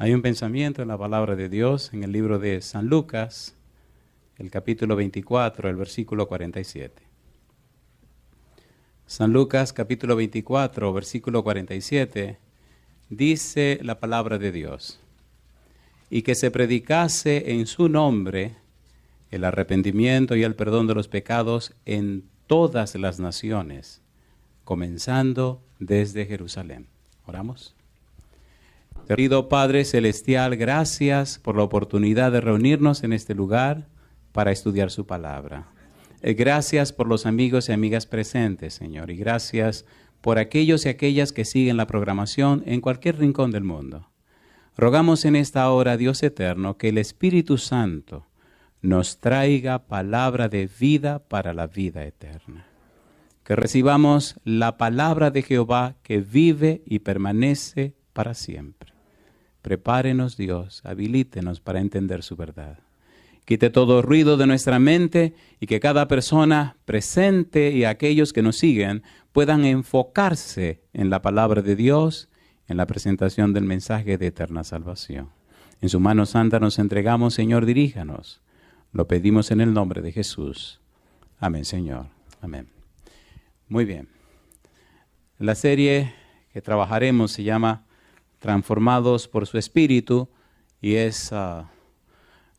Hay un pensamiento en la palabra de Dios en el libro de San Lucas, el capítulo 24, el versículo 47. San Lucas, capítulo 24, versículo 47, dice la palabra de Dios: y que se predicase en su nombre el arrepentimiento y el perdón de los pecados en todas las naciones, comenzando desde Jerusalén. Oramos. Querido Padre Celestial, gracias por la oportunidad de reunirnos en este lugar para estudiar su palabra. Gracias por los amigos y amigas presentes, Señor, y gracias por aquellos y aquellas que siguen la programación en cualquier rincón del mundo. Rogamos en esta hora, Dios eterno, que el Espíritu Santo nos traiga palabra de vida para la vida eterna. Que recibamos la palabra de Jehová que vive y permanece para siempre. Prepárenos, Dios, habilítenos para entender su verdad. Quite todo ruido de nuestra mente y que cada persona presente y aquellos que nos siguen puedan enfocarse en la palabra de Dios, en la presentación del mensaje de eterna salvación. En su mano santa nos entregamos, Señor, diríjanos. Lo pedimos en el nombre de Jesús. Amén, Señor. Amén. Muy bien. La serie que trabajaremos se llama Transformados por su Espíritu y es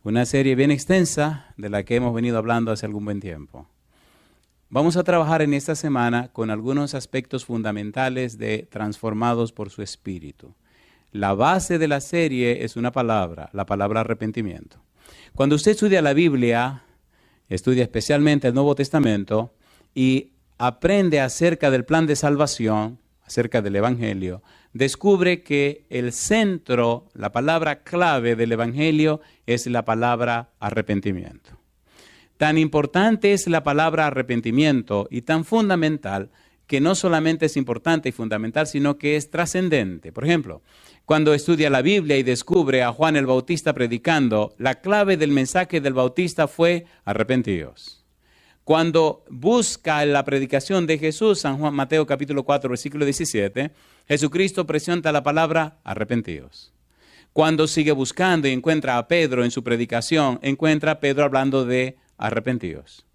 una serie bien extensa de la que hemos venido hablando hace algún buen tiempo. Vamos a trabajar en esta semana con algunos aspectos fundamentales de Transformados por su Espíritu. La base de la serie es una palabra, la palabra arrepentimiento. Cuando usted estudia la Biblia, estudia especialmente el Nuevo Testamento y aprende acerca del plan de salvación, acerca del Evangelio, descubre que el centro, la palabra clave del Evangelio es la palabra arrepentimiento. Tan importante es la palabra arrepentimiento y tan fundamental que no solamente es importante y fundamental, sino que es trascendente. Por ejemplo, cuando estudia la Biblia y descubre a Juan el Bautista predicando, la clave del mensaje del Bautista fue arrepentíos. Cuando busca la predicación de Jesús, San Juan, Mateo capítulo 4, versículo 17, Jesucristo presenta la palabra arrepentíos. Cuando sigue buscando y encuentra a Pedro en su predicación, encuentra a Pedro hablando de arrepentíos.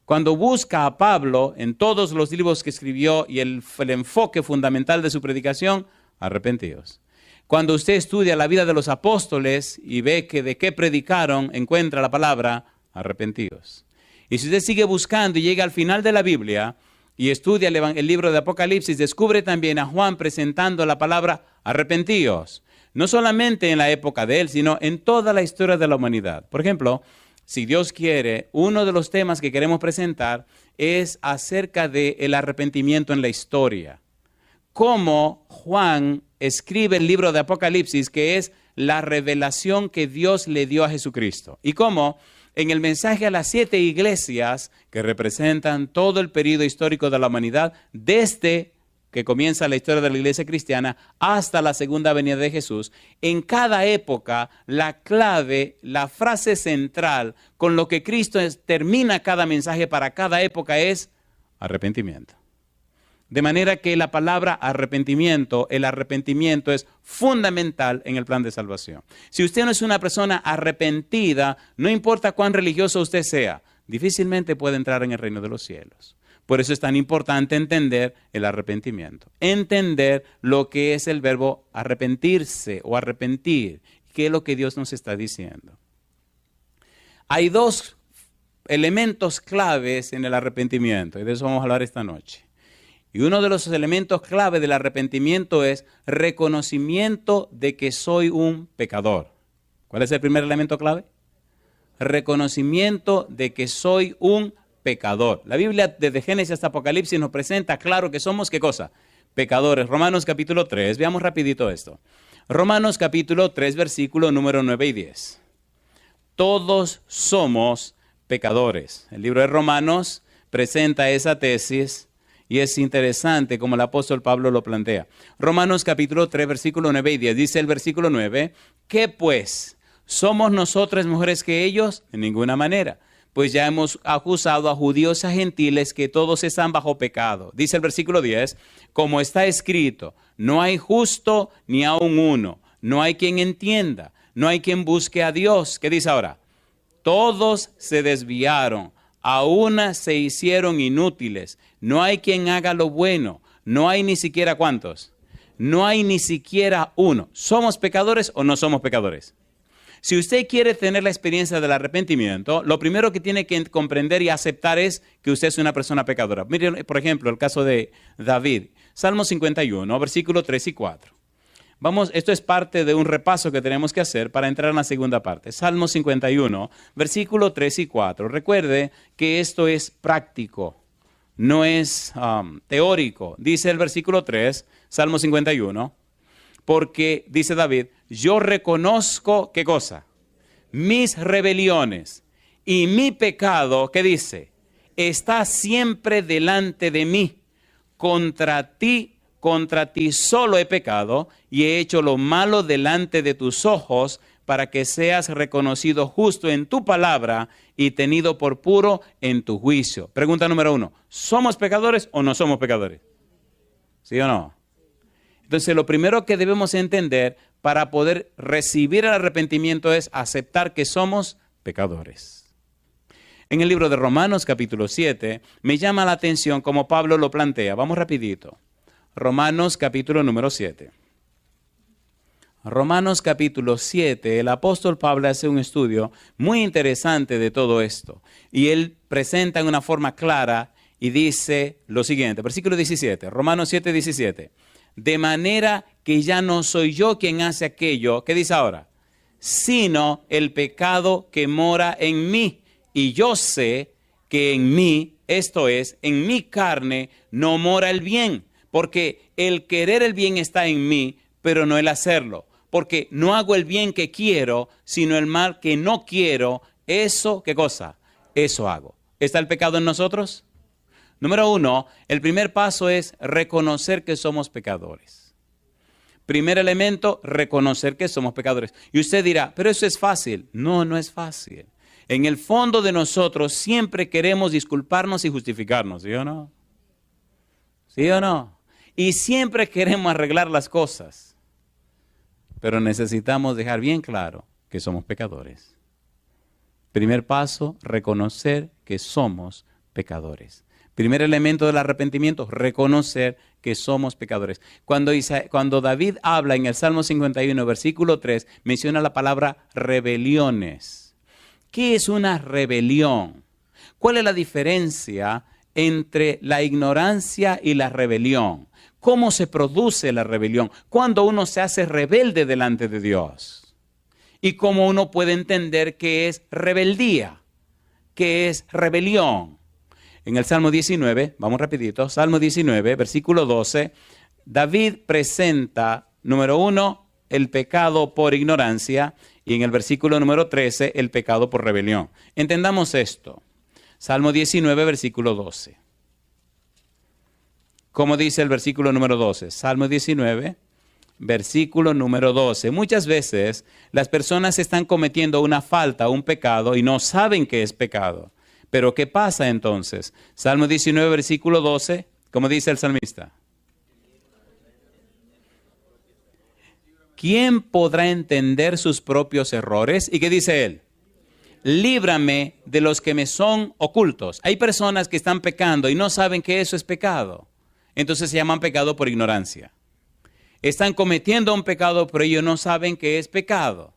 Cuando busca a Pablo en todos los libros que escribió y el enfoque fundamental de su predicación, arrepentíos. Cuando usted estudia la vida de los apóstoles y ve que de qué predicaron, encuentra la palabra arrepentíos. Y si usted sigue buscando y llega al final de la Biblia y estudia el libro de Apocalipsis, descubre también a Juan presentando la palabra arrepentíos. No solamente en la época de él, sino en toda la historia de la humanidad. Por ejemplo, si Dios quiere, uno de los temas que queremos presentar es acerca del arrepentimiento en la historia. Cómo Juan escribe el libro de Apocalipsis, que es la revelación que Dios le dio a Jesucristo. Y cómo en el mensaje a las 7 iglesias que representan todo el periodo histórico de la humanidad, desde que comienza la historia de la iglesia cristiana hasta la segunda venida de Jesús, en cada época la clave, la frase central con lo que Cristo termina cada mensaje para cada época es arrepentimiento. De manera que la palabra arrepentimiento, el arrepentimiento es fundamental en el plan de salvación. Si usted no es una persona arrepentida, no importa cuán religioso usted sea, difícilmente puede entrar en el reino de los cielos. Por eso es tan importante entender el arrepentimiento. Entender lo que es el verbo arrepentirse o arrepentir. ¿Qué es lo que Dios nos está diciendo? Hay dos elementos claves en el arrepentimiento y de eso vamos a hablar esta noche. Y uno de los elementos clave del arrepentimiento es reconocimiento de que soy un pecador. ¿Cuál es el primer elemento clave? Reconocimiento de que soy un pecador. La Biblia desde Génesis hasta Apocalipsis nos presenta claro que somos, ¿qué cosa? Pecadores. Romanos capítulo 3, veamos rapidito esto. Romanos capítulo 3, versículo número 9 y 10. Todos somos pecadores. El libro de Romanos presenta esa tesis. Y es interesante como el apóstol Pablo lo plantea. Romanos capítulo 3, versículo 9 y 10. Dice el versículo 9, ¿qué pues? ¿Somos nosotros mejores que ellos? En ninguna manera. Pues ya hemos acusado a judíos y a gentiles que todos están bajo pecado. Dice el versículo 10, como está escrito, no hay justo ni aun uno. no hay quien entienda, no hay quien busque a Dios. ¿Qué dice ahora? Todos se desviaron, a una se hicieron inútiles, no hay quien haga lo bueno, no hay ni siquiera ¿cuántos? No hay ni siquiera uno. ¿Somos pecadores o no somos pecadores? Si usted quiere tener la experiencia del arrepentimiento, lo primero que tiene que comprender y aceptar es que usted es una persona pecadora. Miren, por ejemplo, el caso de David. Salmo 51, versículos 3 y 4. Vamos, esto es parte de un repaso que tenemos que hacer para entrar en la segunda parte. Salmo 51, versículos 3 y 4. Recuerde que esto es práctico, no es teórico. Dice el versículo 3, Salmo 51, porque dice David, yo reconozco, ¿qué cosa? Mis rebeliones y mi pecado, ¿qué dice? Está siempre delante de mí. Contra ti solo he pecado y he hecho lo malo delante de tus ojos para que seas reconocido justo en tu palabra y tenido por puro en tu juicio. Pregunta número 1, ¿somos pecadores o no somos pecadores? ¿Sí o no? Entonces, lo primero que debemos entender para poder recibir el arrepentimiento es aceptar que somos pecadores. En el libro de Romanos capítulo 7, me llama la atención como Pablo lo plantea. Vamos rapidito. Romanos capítulo número 7. Romanos capítulo 7, el apóstol Pablo hace un estudio muy interesante de todo esto. Y él presenta en una forma clara y dice lo siguiente, versículo 17, Romanos 7, 17. De manera que ya no soy yo quien hace aquello, ¿qué dice ahora? Sino el pecado que mora en mí. Y yo sé que en mí, esto es, en mi carne, no mora el bien. Porque el querer el bien está en mí, pero no el hacerlo. Porque no hago el bien que quiero, sino el mal que no quiero. Eso, ¿qué cosa? Eso hago. ¿Está el pecado en nosotros? Número 1, el primer paso es reconocer que somos pecadores. Primer elemento, reconocer que somos pecadores. Y usted dirá, pero eso es fácil. No, no es fácil. En el fondo de nosotros siempre queremos disculparnos y justificarnos, ¿sí o no? ¿Sí o no? Y siempre queremos arreglar las cosas. Pero necesitamos dejar bien claro que somos pecadores. Primer paso, reconocer que somos pecadores. Primer elemento del arrepentimiento, reconocer que somos pecadores. Cuando David habla en el Salmo 51, versículo 3, menciona la palabra rebeliones. ¿Qué es una rebelión? ¿Cuál es la diferencia entre la ignorancia y la rebelión? ¿Cómo se produce la rebelión? Cuando uno se hace rebelde delante de Dios. Y cómo uno puede entender qué es rebeldía, qué es rebelión. En el Salmo 19, vamos rapidito, Salmo 19, versículo 12, David presenta, número 1, el pecado por ignorancia, y en el versículo número 13, el pecado por rebelión. Entendamos esto. Salmo 19, versículo 12. ¿Cómo dice el versículo número 12? Salmo 19, versículo número 12. Muchas veces las personas están cometiendo una falta, un pecado, y no saben que es pecado. Pero ¿qué pasa entonces? Salmo 19, versículo 12, ¿cómo dice el salmista? ¿Quién podrá entender sus propios errores? ¿Y qué dice él? Líbrame de los que me son ocultos. Hay personas que están pecando y no saben que eso es pecado. Entonces se llaman pecado por ignorancia. Están cometiendo un pecado, pero ellos no saben que es pecado.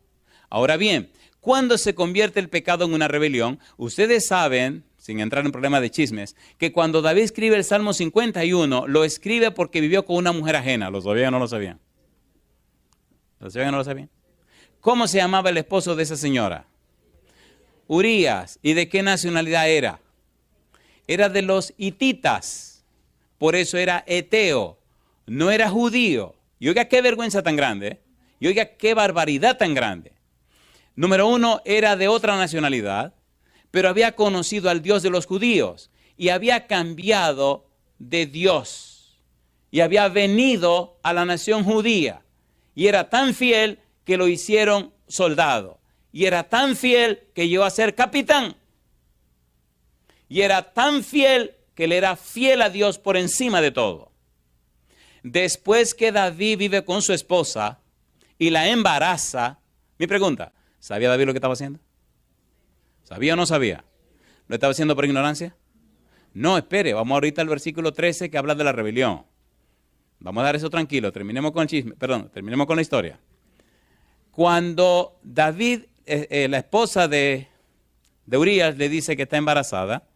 Ahora bien, ¿cuándo se convierte el pecado en una rebelión? Ustedes saben, sin entrar en problemas de chismes, que cuando David escribe el Salmo 51, lo escribe porque vivió con una mujer ajena. ¿Lo sabían o no lo sabían? ¿Lo sabían o no lo sabían? ¿Cómo se llamaba el esposo de esa señora? Urías. ¿Y de qué nacionalidad era? Era de los hititas. Por eso era eteo. No era judío. Y oiga qué vergüenza tan grande. Y oiga qué barbaridad tan grande. Número 1, era de otra nacionalidad, pero había conocido al Dios de los judíos y había cambiado de Dios y había venido a la nación judía y era tan fiel que lo hicieron soldado y era tan fiel que llegó a ser capitán y era tan fiel que le era fiel a Dios por encima de todo. Después que David vive con su esposa y la embaraza. Mi pregunta, ¿sabía David lo que estaba haciendo? ¿Sabía o no sabía? ¿Lo estaba haciendo por ignorancia? No, espere, vamos ahorita al versículo 13 que habla de la rebelión. Vamos a dar eso tranquilo, terminemos con el chisme, terminemos con la historia. Cuando David, la esposa de Urías le dice que está embarazada,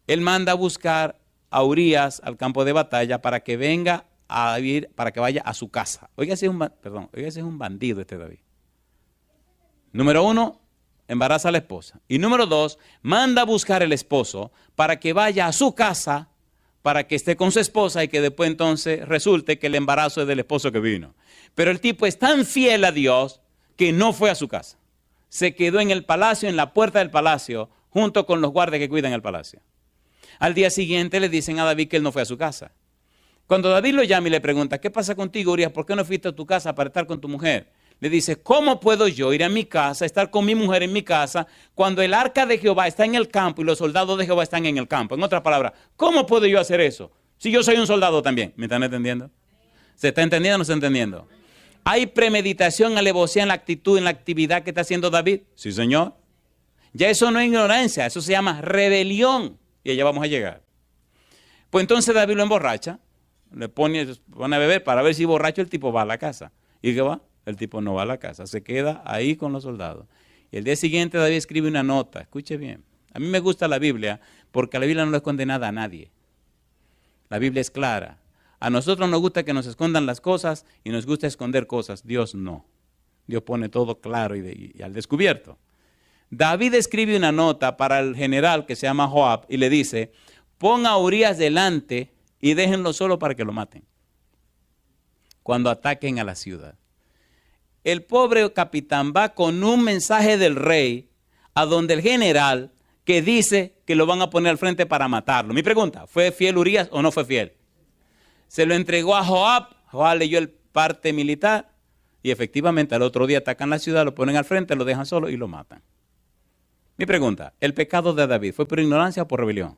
él manda a buscar a Urías al campo de batalla para que venga a vivir, para que vaya a su casa. Oiga, ese es un bandido este David. Número 1, embaraza a la esposa. Y número 2, manda a buscar el esposo para que vaya a su casa, para que esté con su esposa y que después entonces resulte que el embarazo es del esposo que vino. Pero el tipo es tan fiel a Dios que no fue a su casa. Se quedó en el palacio, en la puerta del palacio, junto con los guardias que cuidan el palacio. Al día siguiente le dicen a David que él no fue a su casa. Cuando David lo llama y le pregunta, ¿qué pasa contigo, Urías? ¿Por qué no fuiste a tu casa para estar con tu mujer? Le dice, ¿cómo puedo yo ir a mi casa, estar con mi mujer en mi casa, cuando el arca de Jehová está en el campo y los soldados de Jehová están en el campo? En otras palabras, ¿cómo puedo yo hacer eso? Si yo soy un soldado también. ¿Me están entendiendo? ¿Se está entendiendo o no se está entendiendo? ¿Hay premeditación, alevosía en la actitud, en la actividad que está haciendo David? Sí, señor. Ya eso no es ignorancia, eso se llama rebelión. Y allá vamos a llegar. Pues entonces David lo emborracha, le pone a beber para ver si borracho el tipo va a la casa. ¿Y qué va? El tipo no va a la casa, se queda ahí con los soldados. Y el día siguiente David escribe una nota, escuche bien. A mí me gusta la Biblia porque la Biblia no le esconde nada a nadie. La Biblia es clara. A nosotros nos gusta que nos escondan las cosas y nos gusta esconder cosas. Dios no. Dios pone todo claro y al descubierto. David escribe una nota para el general que se llama Joab y le dice, pon a Urías delante y déjenlo solo para que lo maten cuando ataquen a la ciudad. El pobre capitán va con un mensaje del rey a donde el general que dice que lo van a poner al frente para matarlo. Mi pregunta, ¿fue fiel Urías o no fue fiel? Se lo entregó a Joab, Joab leyó el parte militar y efectivamente al otro día atacan la ciudad, lo ponen al frente, lo dejan solo y lo matan. Mi pregunta, ¿el pecado de David fue por ignorancia o por rebelión?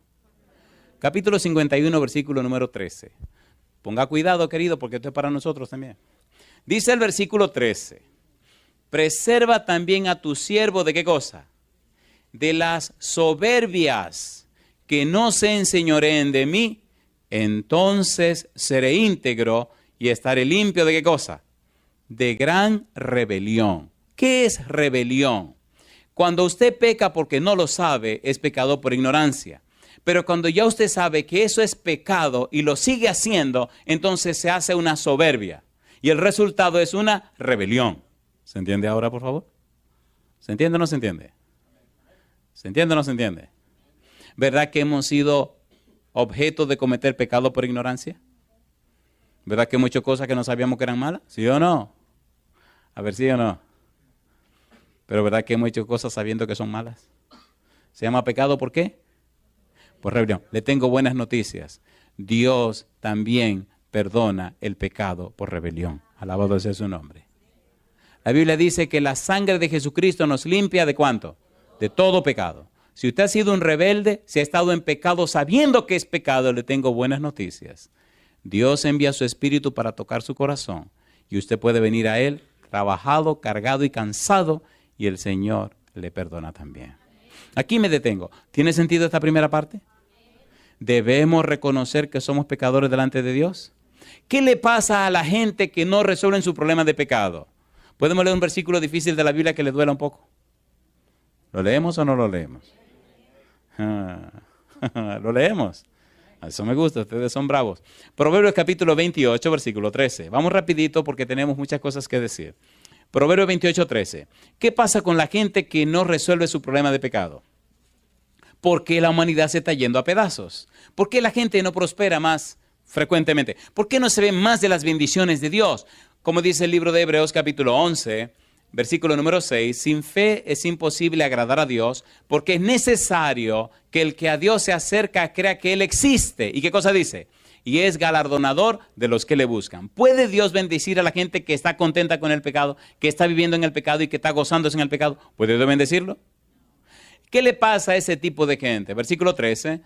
Capítulo 51, versículo número 13. Ponga cuidado, querido, porque esto es para nosotros también. Dice el versículo 13, preserva también a tu siervo ¿de qué cosa? De las soberbias, que no se enseñoreen de mí, entonces seré íntegro y estaré limpio ¿de qué cosa? De gran rebelión. ¿Qué es rebelión? Cuando usted peca porque no lo sabe, es pecado por ignorancia. Pero cuando ya usted sabe que eso es pecado y lo sigue haciendo, entonces se hace una soberbia. Y el resultado es una rebelión. ¿Se entiende ahora, por favor? ¿Se entiende o no se entiende? ¿Se entiende o no se entiende? ¿Verdad que hemos sido objeto de cometer pecado por ignorancia? ¿Verdad que muchas cosas que no sabíamos que eran malas? ¿Sí o no? A ver, ¿sí o no? Pero ¿verdad que hemos hecho cosas sabiendo que son malas? ¿Se llama pecado por qué? Por rebelión. Le tengo buenas noticias. Dios también perdona el pecado por rebelión. Alabado sea su nombre. La Biblia dice que la sangre de Jesucristo nos limpia ¿de cuánto? De todo pecado. Si usted ha sido un rebelde, si ha estado en pecado sabiendo que es pecado, le tengo buenas noticias. Dios envía su Espíritu para tocar su corazón y usted puede venir a Él trabajado, cargado y cansado y el Señor le perdona también. Aquí me detengo. ¿Tiene sentido esta primera parte? ¿Debemos reconocer que somos pecadores delante de Dios? ¿Qué le pasa a la gente que no resuelven su problema de pecado? ¿Podemos leer un versículo difícil de la Biblia que le duela un poco? ¿Lo leemos o no lo leemos? ¿Lo leemos? Eso me gusta, ustedes son bravos. Proverbios capítulo 28, versículo 13. Vamos rapidito porque tenemos muchas cosas que decir. Proverbios 28, 13. ¿Qué pasa con la gente que no resuelve su problema de pecado? ¿Por qué la humanidad se está yendo a pedazos? ¿Por qué la gente no prospera más frecuentemente? ¿Por qué no se ven más de las bendiciones de Dios? Como dice el libro de Hebreos capítulo 11, versículo número 6, sin fe es imposible agradar a Dios porque es necesario que el que a Dios se acerca crea que Él existe. ¿Y qué cosa dice? Y es galardonador de los que le buscan. ¿Puede Dios bendecir a la gente que está contenta con el pecado, que está viviendo en el pecado y que está gozándose en el pecado? ¿Puede Dios bendecirlo? ¿Qué le pasa a ese tipo de gente? Versículo 13,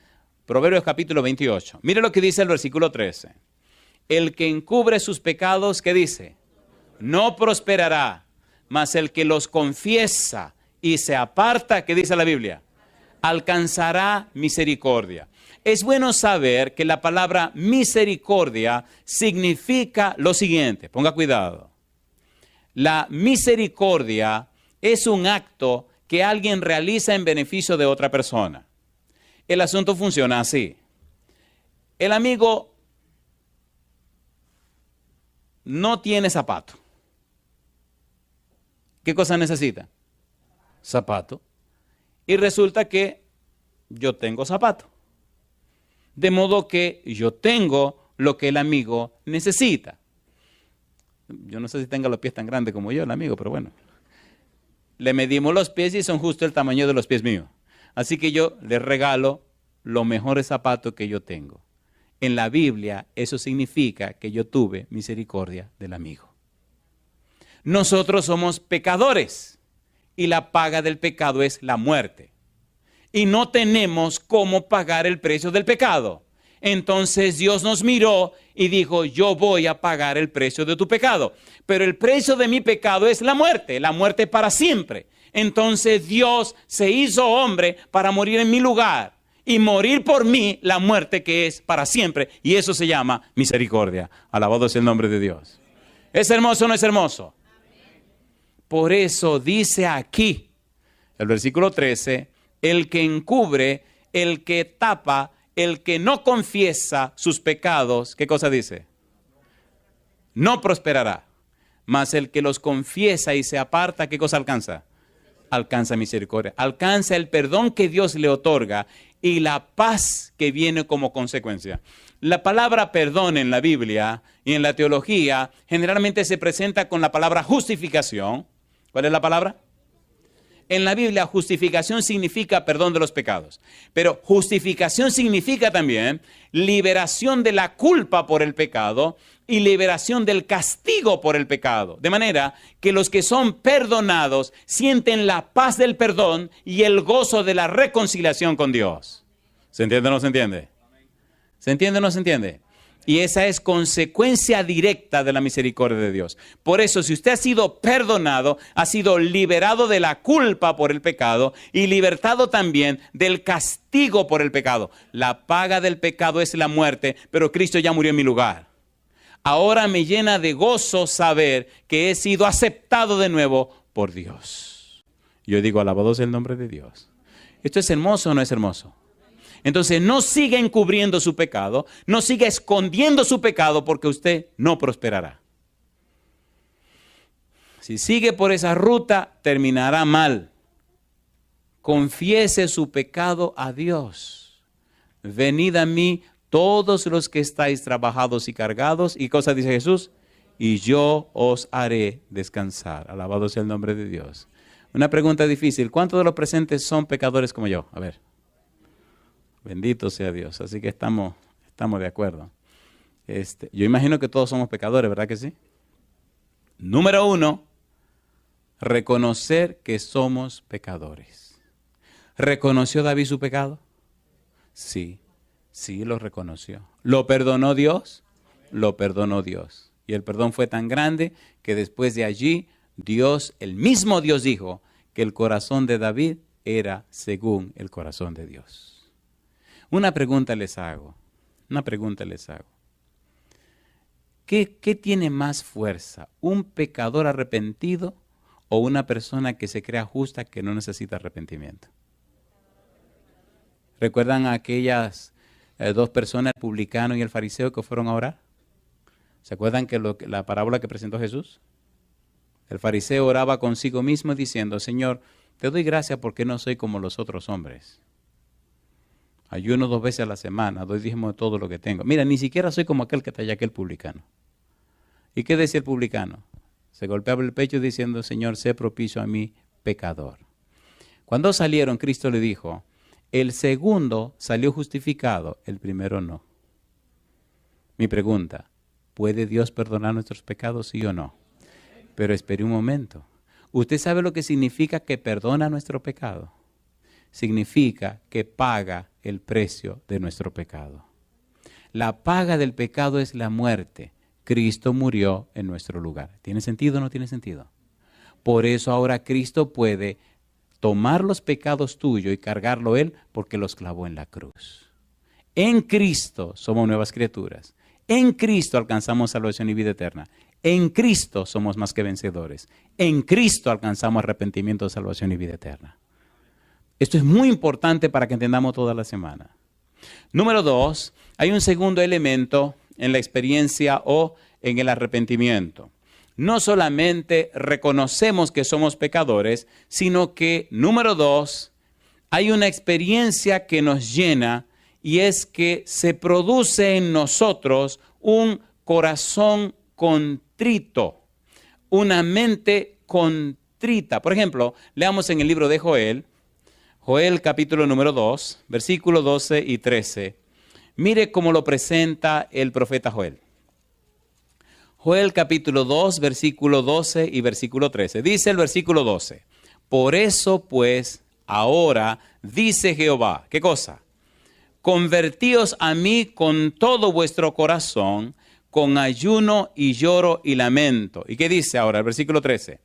Proverbios capítulo 28. Mire lo que dice el versículo 13. El que encubre sus pecados, ¿qué dice? no prosperará, mas el que los confiesa y se aparta, ¿qué dice la Biblia? Alcanzará misericordia. Es bueno saber que la palabra misericordia significa lo siguiente. Ponga cuidado. La misericordia es un acto que alguien realiza en beneficio de otra persona. El asunto funciona así. El amigo no tiene zapato. ¿Qué cosa necesita? Zapato. Y resulta que yo tengo zapato. De modo que yo tengo lo que el amigo necesita. Yo no sé si tenga los pies tan grandes como yo, el amigo, pero bueno. Le medimos los pies y son justo el tamaño de los pies míos. Así que yo le regalo los mejores zapatos que yo tengo. En la Biblia eso significa que yo tuve misericordia del amigo. Nosotros somos pecadores y la paga del pecado es la muerte. Y no tenemos cómo pagar el precio del pecado. Entonces Dios nos miró y dijo, yo voy a pagar el precio de tu pecado. Pero el precio de mi pecado es la muerte para siempre. Entonces Dios se hizo hombre para morir en mi lugar y morir por mí la muerte que es para siempre. Y eso se llama misericordia. Alabado sea el nombre de Dios. ¿Es hermoso o no es hermoso? Por eso dice aquí, el versículo 13, el que encubre, el que tapa, el que no confiesa sus pecados, ¿qué cosa dice? No prosperará. Mas el que los confiesa y se aparta, ¿qué cosa alcanza? Alcanza misericordia. Alcanza el perdón que Dios le otorga y la paz que viene como consecuencia. La palabra perdón en la Biblia y en la teología generalmente se presenta con la palabra justificación. ¿Cuál es la palabra? En la Biblia, justificación significa perdón de los pecados. Pero justificación significa también liberación de la culpa por el pecado y liberación del castigo por el pecado. De manera que los que son perdonados sienten la paz del perdón y el gozo de la reconciliación con Dios. ¿Se entiende o no se entiende? ¿Se entiende o no se entiende? Y esa es consecuencia directa de la misericordia de Dios. Por eso, si usted ha sido perdonado, ha sido liberado de la culpa por el pecado y libertado también del castigo por el pecado. La paga del pecado es la muerte, pero Cristo ya murió en mi lugar. Ahora me llena de gozo saber que he sido aceptado de nuevo por Dios. Yo digo, alabado sea el nombre de Dios. ¿Esto es hermoso o no es hermoso? Entonces no siga encubriendo su pecado, no siga escondiendo su pecado porque usted no prosperará. Si sigue por esa ruta, terminará mal. Confiese su pecado a Dios. Venid a mí todos los que estáis trabajados y cargados. ¿Y cosa dice Jesús? Y yo os haré descansar. Alabado sea el nombre de Dios. Una pregunta difícil. ¿Cuántos de los presentes son pecadores como yo? A ver. Bendito sea Dios. Así que estamos de acuerdo. Yo imagino que todos somos pecadores, ¿verdad que sí? Número 1, reconocer que somos pecadores. ¿Reconoció David su pecado? Sí, sí lo reconoció. ¿Lo perdonó Dios? Lo perdonó Dios. Y el perdón fue tan grande que después de allí, Dios, el mismo Dios dijo que el corazón de David era según el corazón de Dios. Una pregunta les hago. ¿Qué tiene más fuerza? ¿Un pecador arrepentido o una persona que se crea justa que no necesita arrepentimiento? ¿Recuerdan a aquellas dos personas, el publicano y el fariseo, que fueron a orar? ¿Se acuerdan que la parábola que presentó Jesús? El fariseo oraba consigo mismo diciendo, Señor, te doy gracias porque no soy como los otros hombres. Ayuno 2 veces a la semana, doy diezmo de todo lo que tengo. Mira, ni siquiera soy como aquel que está allá, aquel publicano. ¿Y qué decía el publicano? Se golpeaba el pecho diciendo, Señor, sé propicio a mí, pecador. Cuando salieron, Cristo le dijo, el segundo salió justificado, el primero no. Mi pregunta, ¿puede Dios perdonar nuestros pecados, sí o no? Pero espere un momento. ¿Usted sabe lo que significa que perdona nuestro pecado? Significa que paga el precio de nuestro pecado. La paga del pecado es la muerte. Cristo murió en nuestro lugar. ¿Tiene sentido o no tiene sentido? Por eso ahora Cristo puede tomar los pecados tuyos y cargarlo Él porque los clavó en la cruz. En Cristo somos nuevas criaturas. En Cristo alcanzamos salvación y vida eterna. En Cristo somos más que vencedores. En Cristo alcanzamos arrepentimiento, salvación y vida eterna. Esto es muy importante para que entendamos toda la semana. Número 2, hay un segundo elemento en la experiencia o en el arrepentimiento. No solamente reconocemos que somos pecadores, sino que, número 2, hay una experiencia que nos llena y es que se produce en nosotros un corazón contrito, una mente contrita. Por ejemplo, leamos en el libro de Joel, Joel capítulo número 2, versículos 12 y 13. Mire cómo lo presenta el profeta Joel. Joel capítulo 2, versículo 12 y versículo 13. Dice el versículo 12, por eso pues ahora dice Jehová, ¿qué cosa? Convertíos a mí con todo vuestro corazón, con ayuno y lloro y lamento. ¿Y qué dice ahora el versículo 13?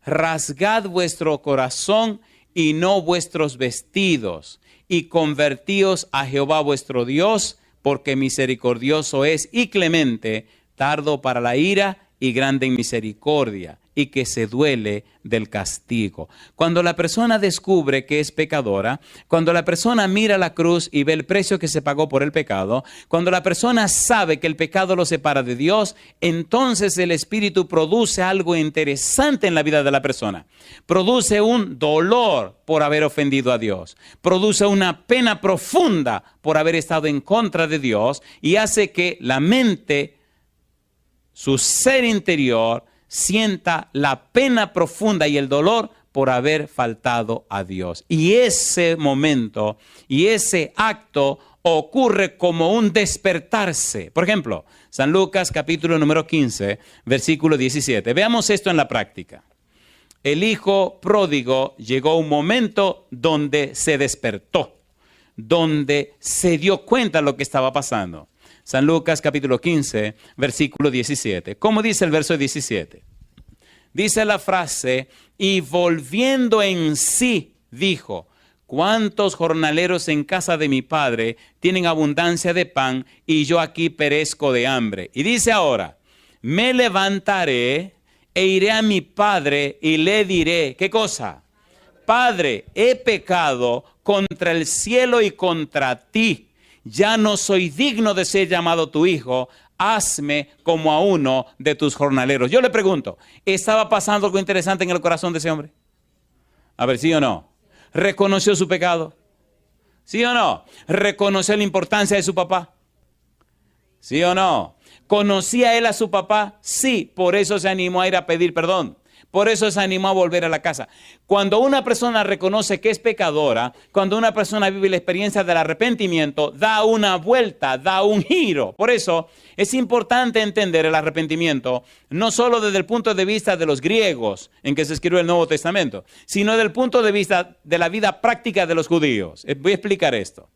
Rasgad vuestro corazón y no vuestros vestidos, y convertíos a Jehová vuestro Dios, porque misericordioso es y clemente, tardo para la ira y grande en misericordia, y que se duele del castigo. Cuando la persona descubre que es pecadora, cuando la persona mira la cruz y ve el precio que se pagó por el pecado, cuando la persona sabe que el pecado lo separa de Dios, entonces el Espíritu produce algo interesante en la vida de la persona. Produce un dolor por haber ofendido a Dios. Produce una pena profunda por haber estado en contra de Dios y hace que la mente, su ser interior, sienta la pena profunda y el dolor por haber faltado a Dios. Y ese momento y ese acto ocurre como un despertarse. Por ejemplo, San Lucas capítulo número 15, versículo 17. Veamos esto en la práctica. El hijo pródigo llegó a un momento donde se despertó, donde se dio cuenta de lo que estaba pasando. San Lucas capítulo 15, versículo 17. ¿Cómo dice el verso 17? Dice la frase, y volviendo en sí, dijo, ¿cuántos jornaleros en casa de mi padre tienen abundancia de pan y yo aquí perezco de hambre? Y dice ahora, me levantaré e iré a mi padre y le diré, ¿qué cosa? Padre, he pecado contra el cielo y contra ti. Ya no soy digno de ser llamado tu hijo, hazme como a uno de tus jornaleros. Yo le pregunto, ¿estaba pasando algo interesante en el corazón de ese hombre? A ver, ¿sí o no? ¿Reconoció su pecado? ¿Sí o no? ¿Reconoció la importancia de su papá? ¿Sí o no? ¿Conocía él a su papá? Sí, por eso se animó a ir a pedir perdón. Por eso se animó a volver a la casa. Cuando una persona reconoce que es pecadora, cuando una persona vive la experiencia del arrepentimiento, da una vuelta, da un giro. Por eso es importante entender el arrepentimiento, no solo desde el punto de vista de los griegos, en que se escribió el Nuevo Testamento, sino desde el punto de vista de la vida práctica de los judíos. Voy a explicar esto.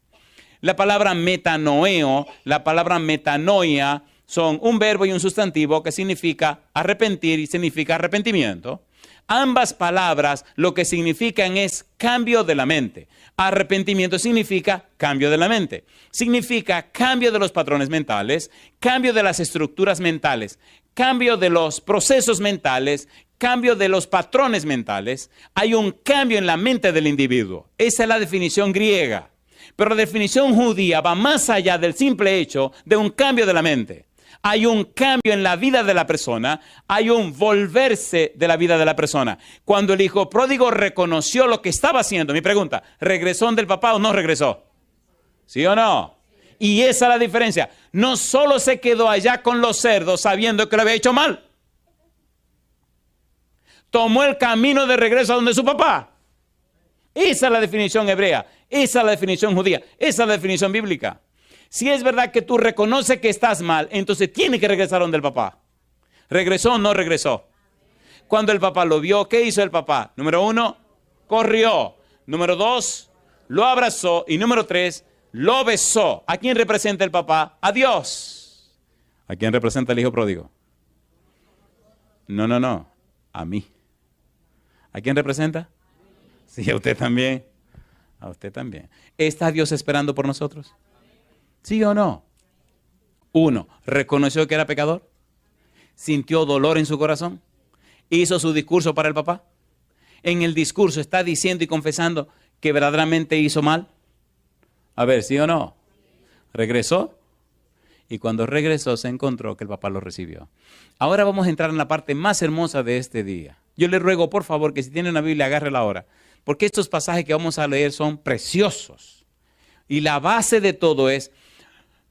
La palabra metanoeo, la palabra metanoia, son un verbo y un sustantivo que significa arrepentir y significa arrepentimiento. Ambas palabras lo que significan es cambio de la mente. Arrepentimiento significa cambio de la mente. Significa cambio de los patrones mentales, cambio de las estructuras mentales, cambio de los procesos mentales, cambio de los patrones mentales. Hay un cambio en la mente del individuo. Esa es la definición griega. Pero la definición judía va más allá del simple hecho de un cambio de la mente. Hay un cambio en la vida de la persona, hay un volverse de la vida de la persona. Cuando el hijo pródigo reconoció lo que estaba haciendo, mi pregunta, ¿regresó donde el papá o no regresó? ¿Sí o no? Y esa es la diferencia. No solo se quedó allá con los cerdos sabiendo que lo había hecho mal. Tomó el camino de regreso a donde su papá. Esa es la definición hebrea, esa es la definición judía, esa es la definición bíblica. Si es verdad que tú reconoces que estás mal, entonces tienes que regresar donde el papá. ¿Regresó o no regresó? Cuando el papá lo vio, ¿qué hizo el papá? Número 1, corrió. Número 2, lo abrazó. Y número 3, lo besó. ¿A quién representa el papá? A Dios. ¿A quién representa el hijo pródigo? No. A mí. ¿A quién representa? Sí, a usted también. A usted también. ¿Está Dios esperando por nosotros? ¿Sí o no? 1. ¿Reconoció que era pecador? ¿Sintió dolor en su corazón? ¿Hizo su discurso para el papá? En el discurso está diciendo y confesando que verdaderamente hizo mal. A ver, ¿sí o no? Regresó. Y cuando regresó se encontró que el papá lo recibió. Ahora vamos a entrar en la parte más hermosa de este día. Yo le ruego, por favor, que si tiene una Biblia, agárrela ahora. Porque estos pasajes que vamos a leer son preciosos. Y la base de todo es,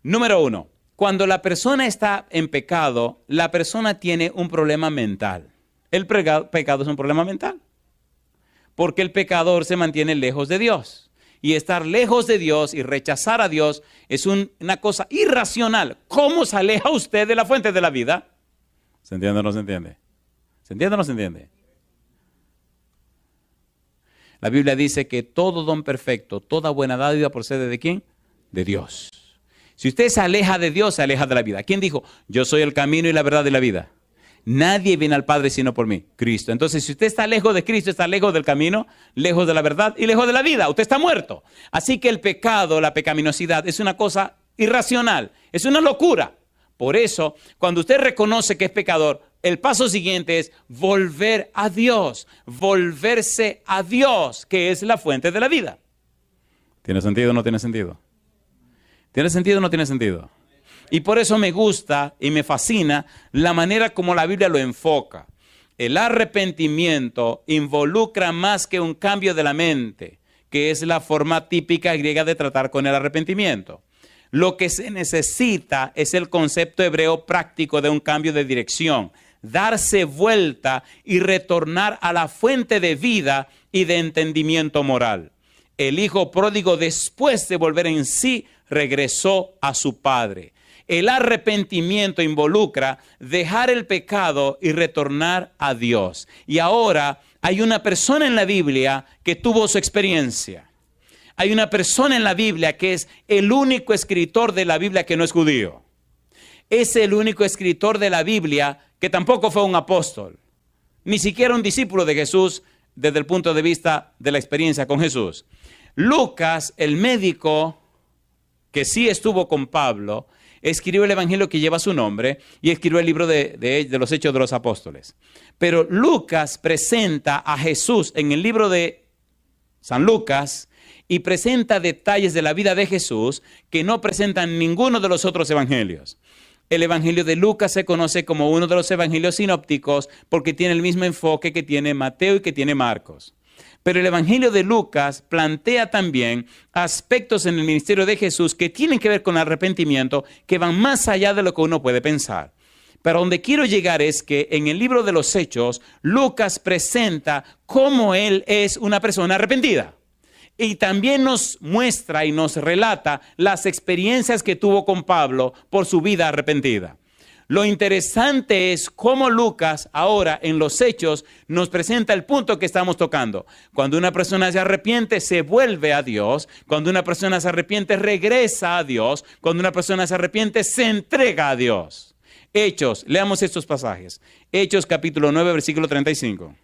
número 1, cuando la persona está en pecado, la persona tiene un problema mental. El pecado es un problema mental. Porque el pecador se mantiene lejos de Dios. Y estar lejos de Dios y rechazar a Dios es una cosa irracional. ¿Cómo se aleja usted de la fuente de la vida? ¿Se entiende o no se entiende? ¿Se entiende o no se entiende? La Biblia dice que todo don perfecto, toda buena dádiva procede ¿de quién? De Dios. Si usted se aleja de Dios, se aleja de la vida. ¿Quién dijo? Yo soy el camino y la verdad y la vida. Nadie viene al Padre sino por mí, Cristo. Entonces, si usted está lejos de Cristo, está lejos del camino, lejos de la verdad y lejos de la vida. Usted está muerto. Así que el pecado, la pecaminosidad, es una cosa irracional. Es una locura. Por eso, cuando usted reconoce que es pecador, el paso siguiente es volver a Dios. Volverse a Dios, que es la fuente de la vida. ¿Tiene sentido o no tiene sentido? ¿Tiene sentido o no tiene sentido? Y por eso me gusta y me fascina la manera como la Biblia lo enfoca. El arrepentimiento involucra más que un cambio de la mente, que es la forma típica griega de tratar con el arrepentimiento. Lo que se necesita es el concepto hebreo práctico de un cambio de dirección, darse vuelta y retornar a la fuente de vida y de entendimiento moral. El hijo pródigo, después de volver en sí, regresó a su padre. El arrepentimiento involucra dejar el pecado y retornar a Dios. Y ahora hay una persona en la Biblia que tuvo su experiencia. Hay una persona en la Biblia que es el único escritor de la Biblia que no es judío. Es el único escritor de la Biblia que tampoco fue un apóstol, ni siquiera un discípulo de Jesús desde el punto de vista de la experiencia con Jesús. Lucas, el médico que sí estuvo con Pablo, escribió el evangelio que lleva su nombre y escribió el libro de los Hechos de los Apóstoles. Pero Lucas presenta a Jesús en el libro de San Lucas y presenta detalles de la vida de Jesús que no presentan ninguno de los otros evangelios. El evangelio de Lucas se conoce como uno de los evangelios sinópticos porque tiene el mismo enfoque que tiene Mateo y que tiene Marcos. Pero el evangelio de Lucas plantea también aspectos en el ministerio de Jesús que tienen que ver con el arrepentimiento, que van más allá de lo que uno puede pensar. Pero donde quiero llegar es que en el libro de los Hechos, Lucas presenta cómo él es una persona arrepentida. Y también nos muestra y nos relata las experiencias que tuvo con Pablo por su vida arrepentida. Lo interesante es cómo Lucas ahora en los Hechos nos presenta el punto que estamos tocando. Cuando una persona se arrepiente, se vuelve a Dios. Cuando una persona se arrepiente, regresa a Dios. Cuando una persona se arrepiente, se entrega a Dios. Hechos, leamos estos pasajes. Hechos capítulo 9, versículo 35.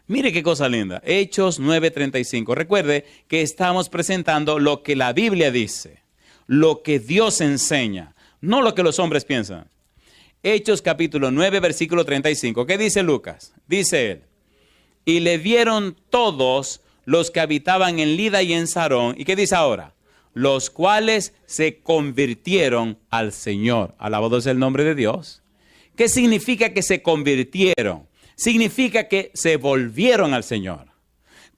Mire qué cosa linda. Hechos 9:35. Recuerde que estamos presentando lo que la Biblia dice, lo que Dios enseña, no lo que los hombres piensan. Hechos capítulo 9, versículo 35. ¿Qué dice Lucas? Dice él: y le vieron todos los que habitaban en Lida y en Sarón. ¿Y qué dice ahora? Los cuales se convirtieron al Señor. Alabado es el nombre de Dios. ¿Qué significa que se convirtieron? Significa que se volvieron al Señor.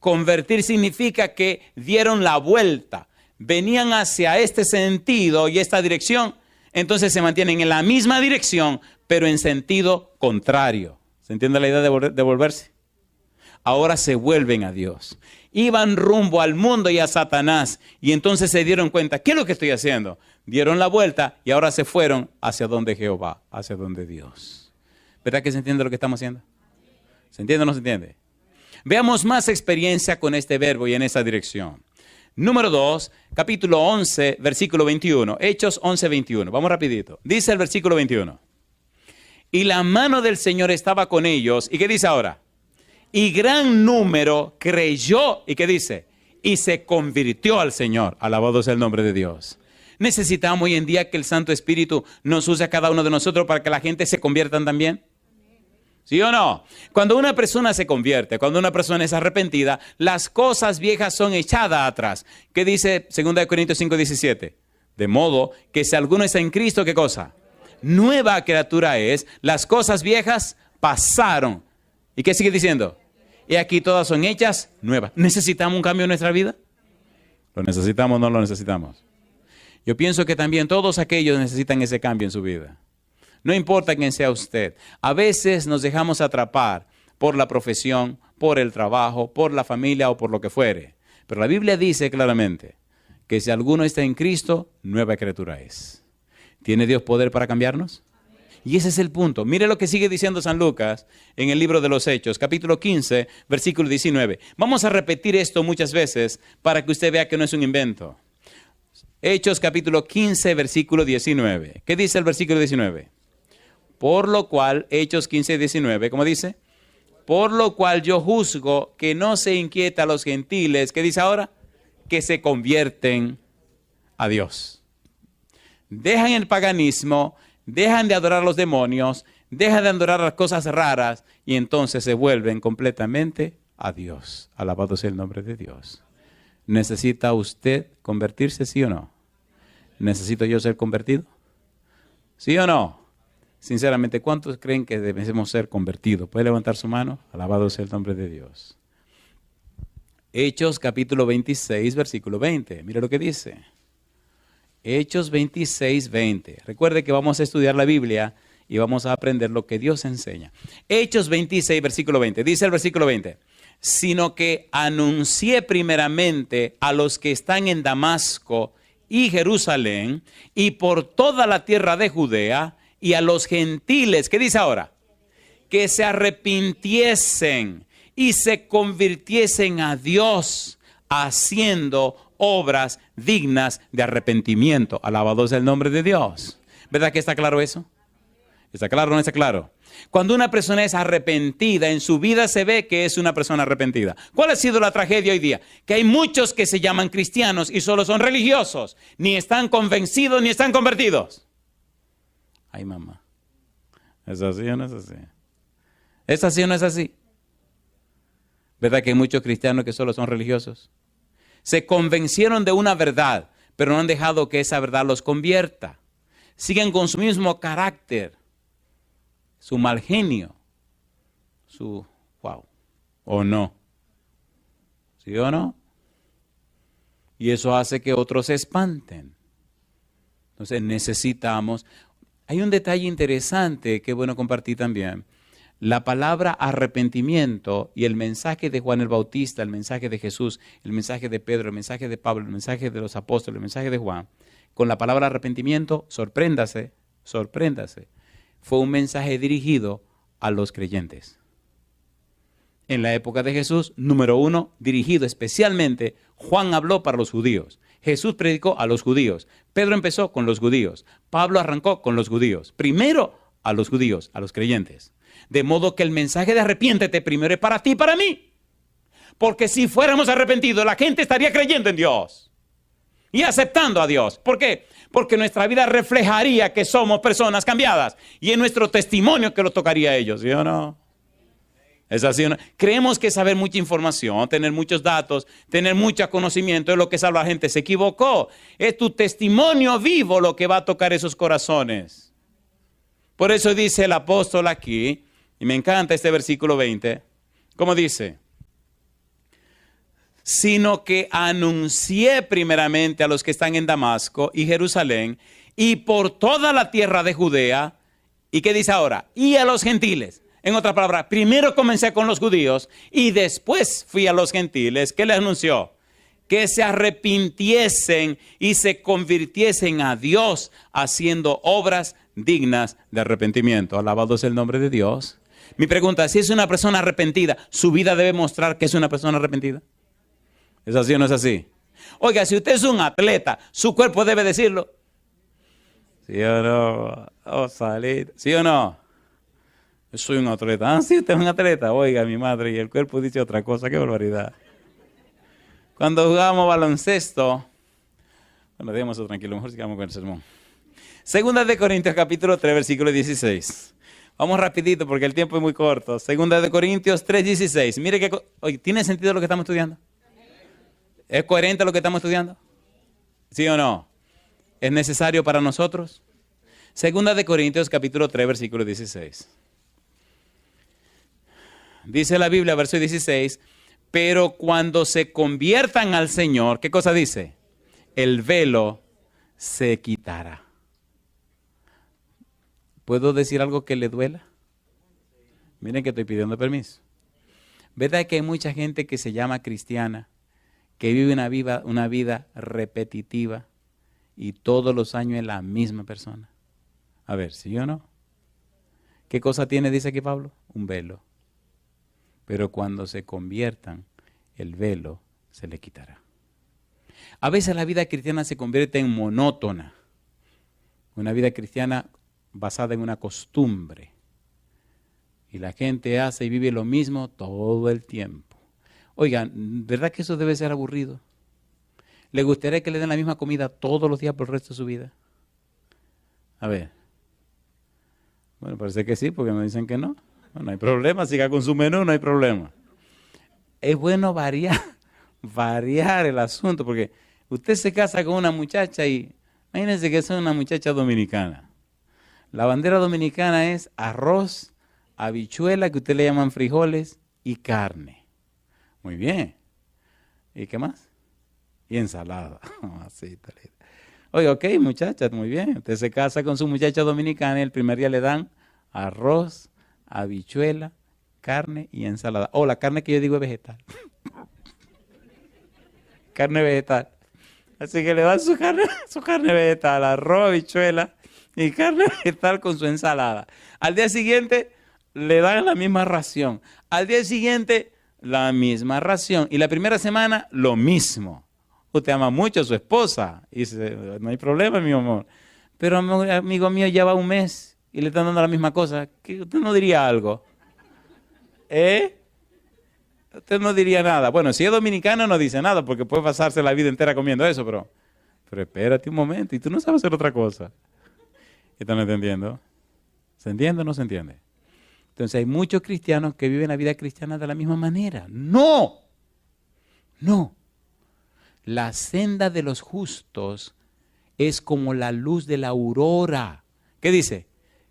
Convertir significa que dieron la vuelta. Venían hacia este sentido y esta dirección. Entonces se mantienen en la misma dirección, pero en sentido contrario. ¿Se entiende la idea de volverse? Ahora se vuelven a Dios. Iban rumbo al mundo y a Satanás. Y entonces se dieron cuenta, ¿qué es lo que estoy haciendo? Dieron la vuelta y ahora se fueron hacia donde Jehová, hacia donde Dios. ¿Verdad que se entiende lo que estamos haciendo? ¿Se entiende o no se entiende? Veamos más experiencia con este verbo y en esa dirección. Número 2, capítulo 11, versículo 21. Hechos 11, 21. Vamos rapidito. Dice el versículo 21. Y la mano del Señor estaba con ellos. ¿Y qué dice ahora? Y gran número creyó. ¿Y qué dice? Y se convirtió al Señor. Alabado sea el nombre de Dios. Necesitamos hoy en día que el Santo Espíritu nos use a cada uno de nosotros para que la gente se conviertan también. ¿Sí o no? Cuando una persona se convierte, cuando una persona es arrepentida, las cosas viejas son echadas atrás. ¿Qué dice 2 Corintios 5:17? De modo que si alguno está en Cristo, ¿qué cosa? Nueva criatura es, las cosas viejas pasaron. ¿Y qué sigue diciendo? Y aquí todas son hechas nuevas. ¿Necesitamos un cambio en nuestra vida? ¿Lo necesitamos o no lo necesitamos? Yo pienso que también todos aquellos necesitan ese cambio en su vida. No importa quién sea usted. A veces nos dejamos atrapar por la profesión, por el trabajo, por la familia o por lo que fuere. Pero la Biblia dice claramente que si alguno está en Cristo, nueva criatura es. ¿Tiene Dios poder para cambiarnos? Y ese es el punto. Mire lo que sigue diciendo San Lucas en el libro de los Hechos, capítulo 15, versículo 19. Vamos a repetir esto muchas veces para que usted vea que no es un invento. Hechos capítulo 15, versículo 19. ¿Qué dice el versículo 19? Por lo cual, Hechos 15, 19, ¿cómo dice? Por lo cual yo juzgo que no se inquieta a los gentiles. ¿Qué dice ahora? Que se convierten a Dios. Dejan el paganismo, dejan de adorar a los demonios, dejan de adorar las cosas raras y entonces se vuelven completamente a Dios. Alabado sea el nombre de Dios. ¿Necesita usted convertirse, sí o no? ¿Necesito yo ser convertido? ¿Sí o no? Sinceramente, ¿cuántos creen que debemos ser convertidos? ¿Puede levantar su mano? Alabado sea el nombre de Dios. Hechos capítulo 26, versículo 20. Mire lo que dice. Hechos 26, 20. Recuerde que vamos a estudiar la Biblia y vamos a aprender lo que Dios enseña. Hechos 26, versículo 20. Dice el versículo 20. Sino que anuncié primeramente a los que están en Damasco y Jerusalén y por toda la tierra de Judea y a los gentiles. ¿Qué dice ahora? Que se arrepintiesen y se convirtiesen a Dios haciendo obras dignas de arrepentimiento. Alabado sea el nombre de Dios. ¿Verdad que está claro eso? ¿Está claro o no está claro? Cuando una persona es arrepentida, en su vida se ve que es una persona arrepentida. ¿Cuál ha sido la tragedia hoy día? Que hay muchos que se llaman cristianos y solo son religiosos. Ni están convencidos ni están convertidos. Ay, mamá. ¿Es así o no es así? ¿Es así o no es así? ¿Verdad que hay muchos cristianos que solo son religiosos? Se convencieron de una verdad, pero no han dejado que esa verdad los convierta. Siguen con su mismo carácter, su mal genio, su wow, o no. ¿Sí o no? Y eso hace que otros se espanten. Entonces necesitamos... Hay un detalle interesante que es bueno compartir también. La palabra arrepentimiento y el mensaje de Juan el Bautista, el mensaje de Jesús, el mensaje de Pedro, el mensaje de Pablo, el mensaje de los apóstoles, el mensaje de Juan, con la palabra arrepentimiento, sorpréndase, fue un mensaje dirigido a los creyentes. En la época de Jesús, número uno, dirigido especialmente, Juan habló para los judíos. Jesús predicó a los judíos. Pedro empezó con los judíos. Pablo arrancó con los judíos. Primero a los judíos, a los creyentes. De modo que el mensaje de arrepiéntete primero es para ti y para mí. Porque si fuéramos arrepentidos, la gente estaría creyendo en Dios y aceptando a Dios. ¿Por qué? Porque nuestra vida reflejaría que somos personas cambiadas y en nuestro testimonio que lo tocaría a ellos, ¿sí o no? ¿Es así o no? Creemos que saber mucha información, tener muchos datos, tener mucho conocimiento es lo que salva a la gente. Se equivocó. Es tu testimonio vivo lo que va a tocar esos corazones. Por eso dice el apóstol aquí, y me encanta este versículo 20, ¿cómo dice? Sino que anuncié primeramente a los que están en Damasco y Jerusalén y por toda la tierra de Judea. ¿Y qué dice ahora? Y a los gentiles. En otras palabras, primero comencé con los judíos y después fui a los gentiles. ¿Qué les anunció? Que se arrepintiesen y se convirtiesen a Dios haciendo obras dignas de arrepentimiento. Alabado sea el nombre de Dios. Mi pregunta, si es una persona arrepentida, ¿su vida debe mostrar que es una persona arrepentida? ¿Es así o no es así? Oiga, si usted es un atleta, su cuerpo debe decirlo. ¿Sí o no? Oh, salid. ¿Sí o no? Soy un atleta. Ah, sí, usted es un atleta. Oiga, mi madre, y el cuerpo dice otra cosa. Qué barbaridad. Cuando jugamos baloncesto, bueno, dejemos eso tranquilo, mejor sigamos con el sermón. Segunda de Corintios, capítulo 3, versículo 16. Vamos rapidito porque el tiempo es muy corto. Segunda de Corintios 3, 16. Mire que, oye, ¿tiene sentido lo que estamos estudiando? ¿Es coherente lo que estamos estudiando? ¿Sí o no? ¿Es necesario para nosotros? Segunda de Corintios, capítulo 3, versículo 16. Dice la Biblia, verso 16, pero cuando se conviertan al Señor, ¿qué cosa dice? El velo se quitará. ¿Puedo decir algo que le duela? Miren que estoy pidiendo permiso. ¿Verdad que hay mucha gente que se llama cristiana, que vive una vida repetitiva y todos los años es la misma persona? A ver, ¿sí o no? ¿Qué cosa tiene, dice aquí Pablo? Un velo. Pero cuando se conviertan, el velo se le quitará. A veces la vida cristiana se convierte en monótona. Una vida cristiana basada en una costumbre. Y la gente hace y vive lo mismo todo el tiempo. Oigan, ¿verdad que eso debe ser aburrido? ¿Le gustaría que le den la misma comida todos los días por el resto de su vida? A ver. Bueno, parece que sí, porque me dicen que no. No hay problema, siga con su menú, no hay problema. Es bueno variar el asunto, porque usted se casa con una muchacha y imagínense que es una muchacha dominicana. La bandera dominicana es arroz, habichuela, que usted le llaman frijoles, y carne. Muy bien. ¿Y qué más? Y ensalada. Así, talita. Oye, ok, muchacha, muy bien. Usted se casa con su muchacha dominicana y el primer día le dan arroz, habichuela, carne y ensalada. Oh, la carne que yo digo es vegetal. Carne vegetal. Así que le dan su carne vegetal, arroz, habichuela y carne vegetal con su ensalada. Al día siguiente le dan la misma ración. Al día siguiente la misma ración. Y la primera semana lo mismo. Usted ama mucho a su esposa y dice, no hay problema, mi amor. Pero amigo mío, ya va un mes y le están dando la misma cosa. ¿Qué? ¿Usted no diría algo? Usted no diría nada. Bueno, si es dominicano no dice nada porque puede pasarse la vida entera comiendo eso, pero espérate un momento y tú no sabes hacer otra cosa. ¿Están entendiendo? ¿Se entiende o no se entiende? Entonces hay muchos cristianos que viven la vida cristiana de la misma manera. ¡No! No. La senda de los justos es como la luz de la aurora. ¿Qué dice?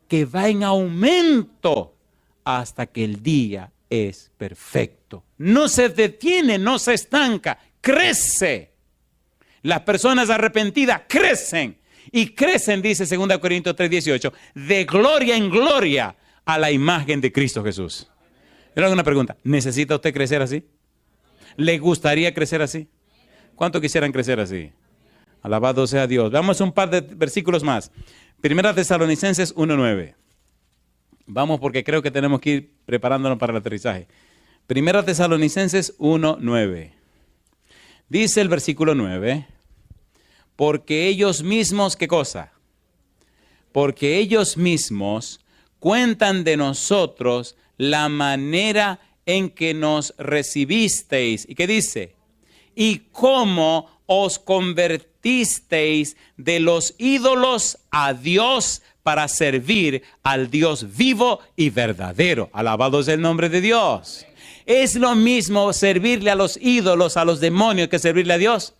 Que va en aumento hasta que el día es perfecto. No se detiene, no se estanca, crece. Las personas arrepentidas crecen. Y crecen, dice 2 Corintios 3:18, de gloria en gloria a la imagen de Cristo Jesús. Yo le hago una pregunta. ¿Necesita usted crecer así? ¿Le gustaría crecer así? ¿Cuánto quisieran crecer así? Alabado sea Dios. Veamos un par de versículos más. Primera Tesalonicenses 1:9. Vamos porque creo que tenemos que ir preparándonos para el aterrizaje. Primera Tesalonicenses 1:9. Dice el versículo 9. Porque ellos mismos, ¿qué cosa? Porque ellos mismos cuentan de nosotros la manera en que nos recibisteis. ¿Y qué dice? Y cómo os convertisteis de los ídolos a Dios para servir al Dios vivo y verdadero. Alabado es el nombre de Dios. ¿Es lo mismo servirle a los ídolos, a los demonios, que servirle a Dios?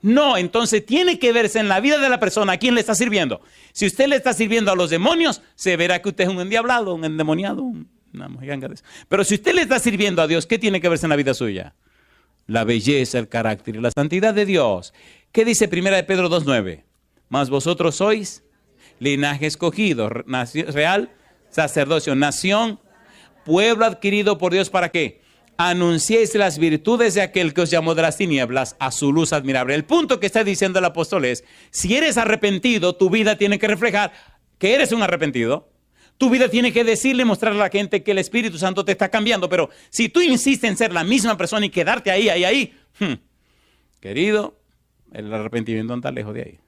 No, entonces tiene que verse en la vida de la persona a quién le está sirviendo. Si usted le está sirviendo a los demonios, se verá que usted es un endiablado, un endemoniado, una mojiganga de eso. Pero si usted le está sirviendo a Dios, ¿qué tiene que verse en la vida suya? La belleza, el carácter y la santidad de Dios. ¿Qué dice 1 Pedro 2:9? Mas vosotros sois linaje escogido, real, sacerdocio, nación, pueblo adquirido por Dios, ¿para qué? Anunciéis las virtudes de aquel que os llamó de las tinieblas a su luz admirable. El punto que está diciendo el apóstol es, si eres arrepentido, tu vida tiene que reflejar que eres un arrepentido. Tu vida tiene que decirle, mostrarle a la gente que el Espíritu Santo te está cambiando. Pero si tú insistes en ser la misma persona y quedarte ahí, querido, el arrepentimiento está lejos de ahí.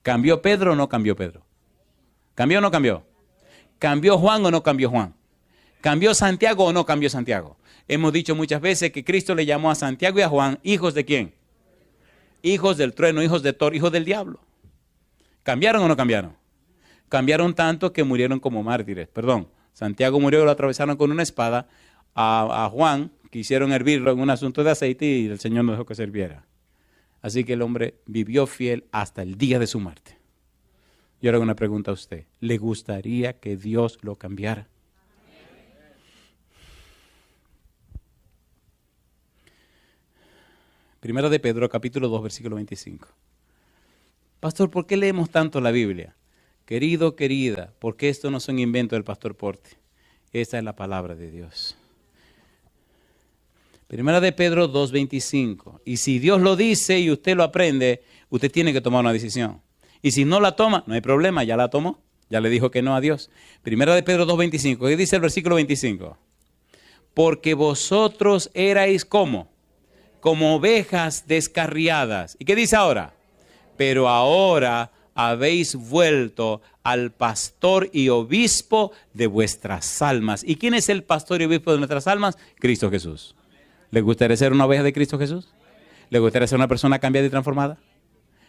¿Cambió Pedro o no cambió Pedro? ¿Cambió o no cambió? ¿Cambió Juan o no cambió Juan? ¿Cambió Santiago o no cambió Santiago? Hemos dicho muchas veces que Cristo le llamó a Santiago y a Juan hijos de ¿quién? Hijos del trueno, hijos de Thor, hijos del diablo. ¿Cambiaron o no cambiaron? Cambiaron tanto que murieron como mártires. Perdón, Santiago murió y lo atravesaron con una espada. A Juan quisieron hervirlo en un asunto de aceite y el Señor no dejó que sirviera. Así que el hombre vivió fiel hasta el día de su muerte. Yo le hago una pregunta a usted. ¿Le gustaría que Dios lo cambiara? Primera de Pedro, capítulo 2, versículo 25. Pastor, ¿por qué leemos tanto la Biblia? Querido, querida, porque esto no es un invento del pastor Porte. Esta es la palabra de Dios. Primera de Pedro 2:25. Y si Dios lo dice y usted lo aprende, usted tiene que tomar una decisión. Y si no la toma, no hay problema, ya la tomó. Ya le dijo que no a Dios. Primera de Pedro 2:25. ¿Qué dice el versículo 25? Porque vosotros erais como ovejas descarriadas. ¿Y qué dice ahora? Pero ahora habéis vuelto al pastor y obispo de vuestras almas. ¿Y quién es el pastor y obispo de nuestras almas? Cristo Jesús. ¿Le gustaría ser una oveja de Cristo Jesús? ¿Le gustaría ser una persona cambiada y transformada?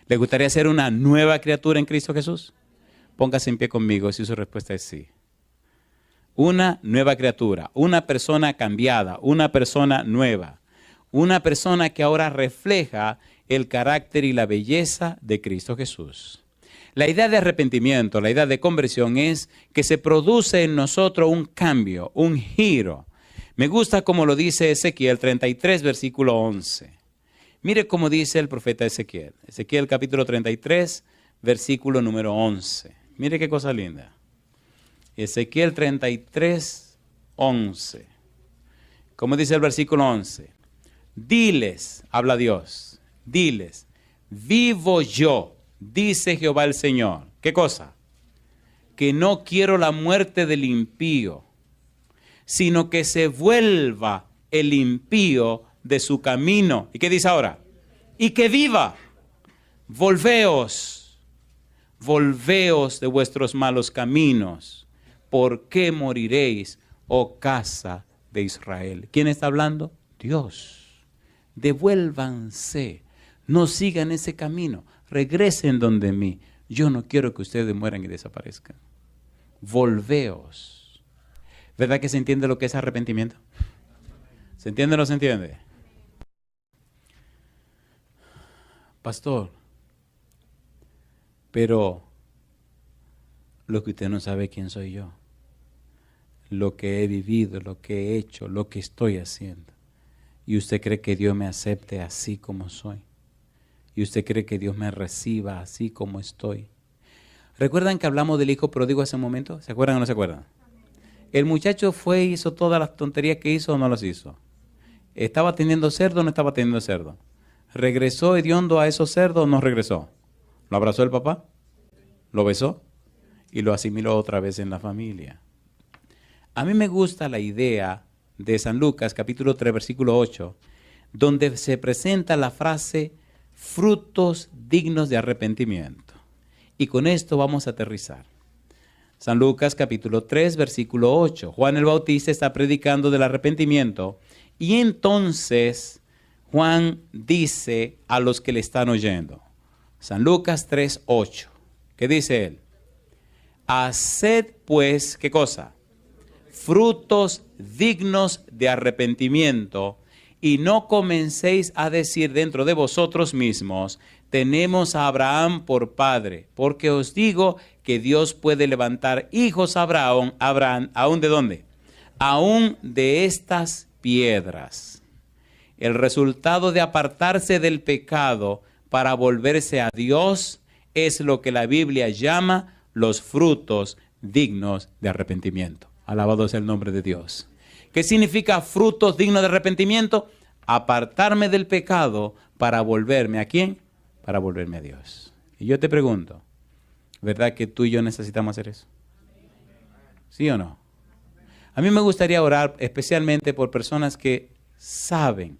¿Le gustaría ser una nueva criatura en Cristo Jesús? Póngase en pie conmigo si su respuesta es sí. Una nueva criatura, una persona cambiada, una persona nueva. Una persona que ahora refleja el carácter y la belleza de Cristo Jesús. La idea de arrepentimiento, la idea de conversión es que se produce en nosotros un cambio, un giro. Me gusta como lo dice Ezequiel 33, versículo 11. Mire cómo dice el profeta Ezequiel. Ezequiel capítulo 33, versículo número 11. Mire qué cosa linda. Ezequiel 33, 11. ¿Cómo dice el versículo 11? Diles, habla Dios, diles, vivo yo, dice Jehová el Señor. ¿Qué cosa? Que no quiero la muerte del impío, sino que se vuelva el impío de su camino. ¿Y qué dice ahora? Y que viva. Volveos de vuestros malos caminos. ¿Por qué moriréis, oh casa de Israel? ¿Quién está hablando? Dios. Devuélvanse, no sigan ese camino, regresen donde mí. Yo no quiero que ustedes mueran y desaparezcan. Volveos. ¿Verdad que se entiende lo que es arrepentimiento? ¿Se entiende o no se entiende? Pastor, pero lo que usted no sabe quién soy yo, lo que he vivido, lo que he hecho, lo que estoy haciendo. ¿Y usted cree que Dios me acepte así como soy? ¿Y usted cree que Dios me reciba así como estoy? ¿Recuerdan que hablamos del hijo pródigo hace un momento? ¿Se acuerdan o no se acuerdan? El muchacho fue y hizo todas las tonterías que hizo o no las hizo. ¿Estaba teniendo cerdo o no estaba teniendo cerdo? ¿Regresó hediondo a esos cerdos o no regresó? ¿Lo abrazó el papá? ¿Lo besó? Y lo asimiló otra vez en la familia. A mí me gusta la idea de San Lucas, capítulo 3, versículo 8, donde se presenta la frase frutos dignos de arrepentimiento. Y con esto vamos a aterrizar. San Lucas, capítulo 3, versículo 8. Juan el Bautista está predicando del arrepentimiento y entonces Juan dice a los que le están oyendo. San Lucas 3, 8. ¿Qué dice él? Haced pues, ¿qué cosa? Frutos dignos de arrepentimiento, y no comencéis a decir dentro de vosotros mismos, tenemos a Abraham por padre, porque os digo que Dios puede levantar hijos a Abraham, ¿aún de dónde? Aún de estas piedras. El resultado de apartarse del pecado para volverse a Dios es lo que la Biblia llama los frutos dignos de arrepentimiento. Alabado sea el nombre de Dios. ¿Qué significa frutos dignos de arrepentimiento? Apartarme del pecado para volverme ¿a quién? Para volverme a Dios. Y yo te pregunto, ¿verdad que tú y yo necesitamos hacer eso? ¿Sí o no? A mí me gustaría orar especialmente por personas que saben,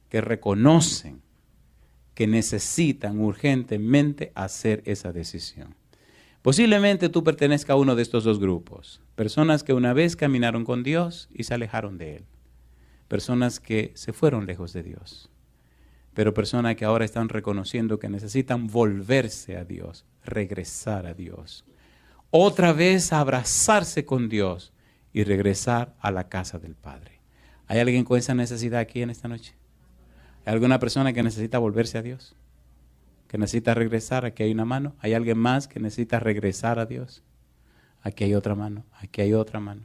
que reconocen que necesitan urgentemente hacer esa decisión. Posiblemente tú pertenezcas a uno de estos dos grupos. Personas que una vez caminaron con Dios y se alejaron de Él. Personas que se fueron lejos de Dios. Pero personas que ahora están reconociendo que necesitan volverse a Dios, regresar a Dios. Otra vez abrazarse con Dios y regresar a la casa del Padre. ¿Hay alguien con esa necesidad aquí en esta noche? ¿Hay alguna persona que necesita volverse a Dios? ¿Que necesita regresar? Aquí hay una mano. ¿Hay alguien más que necesita regresar a Dios? Aquí hay otra mano, aquí hay otra mano,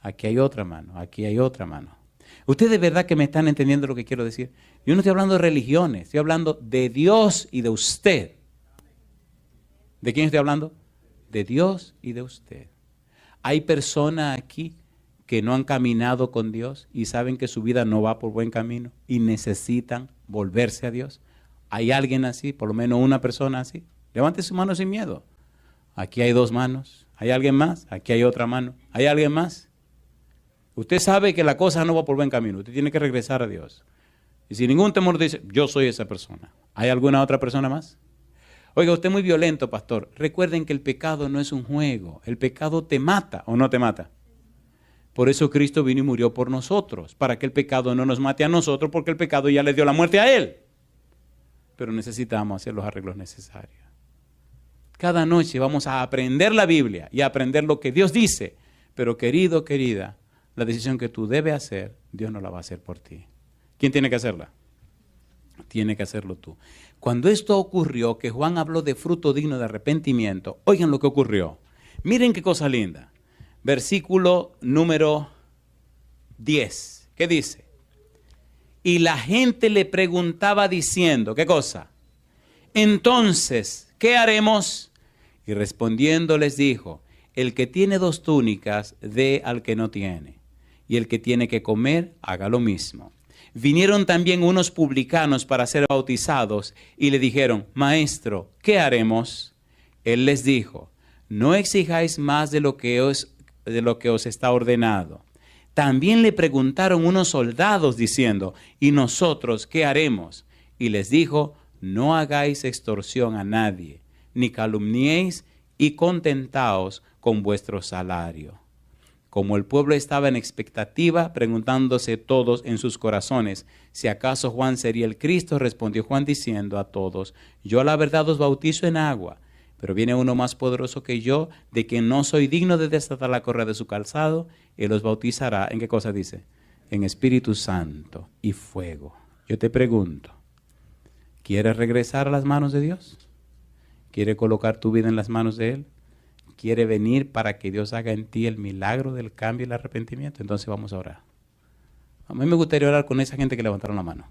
aquí hay otra mano, aquí hay otra mano. Ustedes de verdad que me están entendiendo lo que quiero decir. Yo no estoy hablando de religiones, estoy hablando de Dios y de usted. ¿De quién estoy hablando? De Dios y de usted. Hay personas aquí que no han caminado con Dios y saben que su vida no va por buen camino y necesitan volverse a Dios. ¿Hay alguien así? Por lo menos una persona así. Levante su mano sin miedo. Aquí hay dos manos. ¿Hay alguien más? Aquí hay otra mano. ¿Hay alguien más? Usted sabe que la cosa no va por buen camino. Usted tiene que regresar a Dios. Y sin ningún temor dice, yo soy esa persona. ¿Hay alguna otra persona más? Oiga, usted es muy violento, pastor. Recuerden que el pecado no es un juego. El pecado te mata o no te mata. Por eso Cristo vino y murió por nosotros, para que el pecado no nos mate a nosotros, porque el pecado ya le dio la muerte a Él. Pero necesitamos hacer los arreglos necesarios. Cada noche vamos a aprender la Biblia y a aprender lo que Dios dice. Pero querido, querida, la decisión que tú debes hacer, Dios no la va a hacer por ti. ¿Quién tiene que hacerla? Tiene que hacerlo tú. Cuando esto ocurrió, que Juan habló de fruto digno de arrepentimiento, oigan lo que ocurrió. Miren qué cosa linda. Versículo número 10. ¿Qué dice? Y la gente le preguntaba diciendo, ¿qué cosa? Entonces, ¿qué haremos? Y respondiendo les dijo, el que tiene 2 túnicas, dé al que no tiene. Y el que tiene que comer, haga lo mismo. Vinieron también unos publicanos para ser bautizados y le dijeron, Maestro, ¿qué haremos? Él les dijo, no exijáis más de lo que os está ordenado. También le preguntaron unos soldados diciendo, ¿y nosotros qué haremos? Y les dijo, no hagáis extorsión a nadie, ni calumniéis y contentaos con vuestro salario. Como el pueblo estaba en expectativa, preguntándose todos en sus corazones, si acaso Juan sería el Cristo, respondió Juan diciendo a todos, yo a la verdad os bautizo en agua, pero viene uno más poderoso que yo, de quien no soy digno de desatar la correa de su calzado, él os bautizará, ¿en qué cosa dice? En Espíritu Santo y fuego. Yo te pregunto, ¿quieres regresar a las manos de Dios? ¿Quieres colocar tu vida en las manos de Él? ¿Quiere venir para que Dios haga en ti el milagro del cambio y el arrepentimiento? Entonces vamos a orar. A mí me gustaría orar con esa gente que levantaron la mano.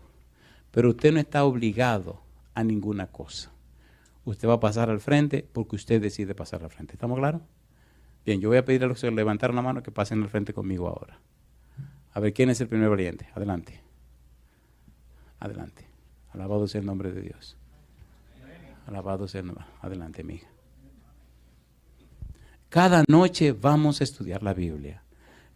Pero usted no está obligado a ninguna cosa. Usted va a pasar al frente porque usted decide pasar al frente. ¿Estamos claros? Bien, yo voy a pedir a los que levantaron la mano que pasen al frente conmigo ahora. A ver, ¿quién es el primer valiente? Adelante. Adelante. Alabado sea el nombre de Dios. Alabado sea el nombre. Adelante, mi hija. Cada noche vamos a estudiar la Biblia.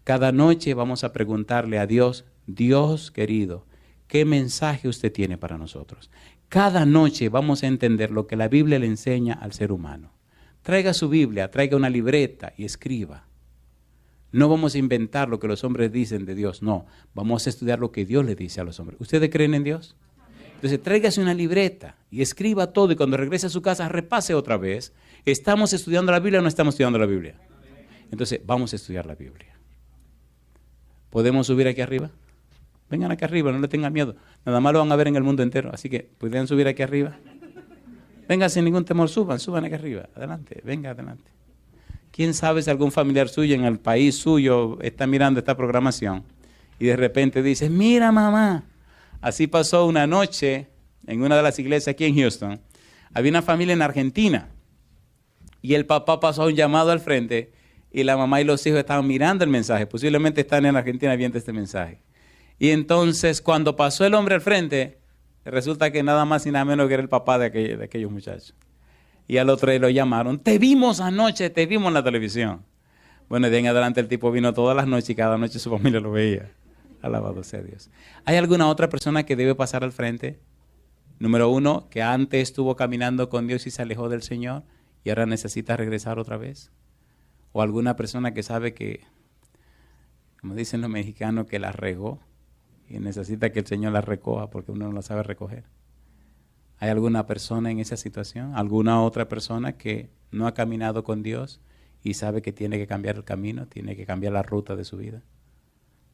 Cada noche vamos a preguntarle a Dios, Dios querido, ¿qué mensaje usted tiene para nosotros? Cada noche vamos a entender lo que la Biblia le enseña al ser humano. Traiga su Biblia, traiga una libreta y escriba. No vamos a inventar lo que los hombres dicen de Dios, no. Vamos a estudiar lo que Dios le dice a los hombres. ¿Ustedes creen en Dios? Entonces tráigase una libreta y escriba todo y cuando regrese a su casa repase otra vez. ¿Estamos estudiando la Biblia o no estamos estudiando la Biblia? Entonces vamos a estudiar la Biblia. ¿Podemos subir aquí arriba? Vengan aquí arriba, no le tengan miedo. Nada más lo van a ver en el mundo entero. Así que, ¿pueden subir aquí arriba? Vengan sin ningún temor, suban aquí arriba. Adelante, venga adelante. ¿Quién sabe si algún familiar suyo en el país suyo está mirando esta programación y de repente dice, mira mamá, así pasó una noche en una de las iglesias aquí en Houston. Había una familia en Argentina y el papá pasó un llamado al frente y la mamá y los hijos estaban mirando el mensaje. Posiblemente están en Argentina viendo este mensaje. Y entonces cuando pasó el hombre al frente, resulta que nada más y nada menos que era el papá de aquellos muchachos. Y al otro día lo llamaron, te vimos anoche, te vimos en la televisión. Bueno, de en adelante el tipo vino todas las noches y cada noche su familia lo veía. Alabado sea Dios. ¿Hay alguna otra persona que debe pasar al frente? Número 1, que antes estuvo caminando con Dios y se alejó del Señor. y ahora necesita regresar otra vez. O alguna persona que sabe que, como dicen los mexicanos, que la regó y necesita que el Señor la recoja porque uno no la sabe recoger. ¿Hay alguna persona en esa situación? ¿Alguna otra persona que no ha caminado con Dios y sabe que tiene que cambiar el camino, tiene que cambiar la ruta de su vida?